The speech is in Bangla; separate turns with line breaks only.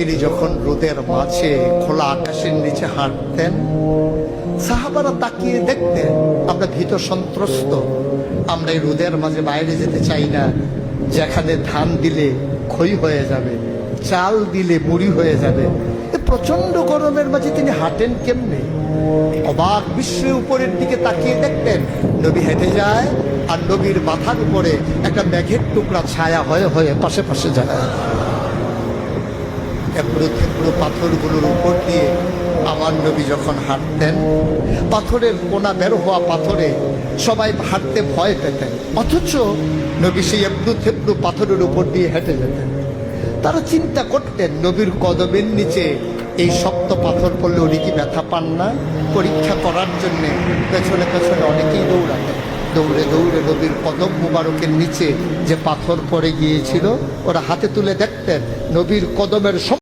তিনি যখন রোদের মাঝে খোলা আকাশের নিচে হাঁটতেন, সাহাবারা তাকিয়ে দেখতেন আমরা ভীত সন্ত্রস্ত, আমরা এই রোদের মাঝে বাইরে যেতে চাই না, যেখানে ধান দিলে ক্ষয় হয়ে যাবে, চাল দিলে মুড়ি হয়ে যাবে। প্রচন্ড গরমের মাঝে তিনি হাঁটেন কেমনে? অবাক বিশ্বে উপরের দিকে তাকিয়ে দেখতেন নবী হেঁটে যায়, আর নবীর মাথার উপরে একটা মেঘের টুকরা ছায়া হয়ে হয়ে পাশে পাশে যায়। এবড়ো থেবড়ো পাথরগুলোর উপর দিয়ে আমার নবী যখন হাঁটতেন, পাথরের কোনা বের হওয়া পাথরে সবাই হাঁটতে ভয় পেতেন, অথচ নবী সেই এবড়ো থেবড়ো পাথরের উপর দিয়ে হেঁটে যেতেন। তারা চিন্তা করতেন নবীর কদমের নিচে এই শক্ত পাথর পড়লে উনি কি ব্যথা পান না? পরীক্ষা করার জন্যে পেছনে পেছনে অনেকেই দৌড়াতেন। দৌড়ে দৌড়ে নবীর কদম মুবারকের নিচে যে পাথর পড়ে গিয়েছিল ওরা হাতে তুলে দেখতেন নবীর কদমের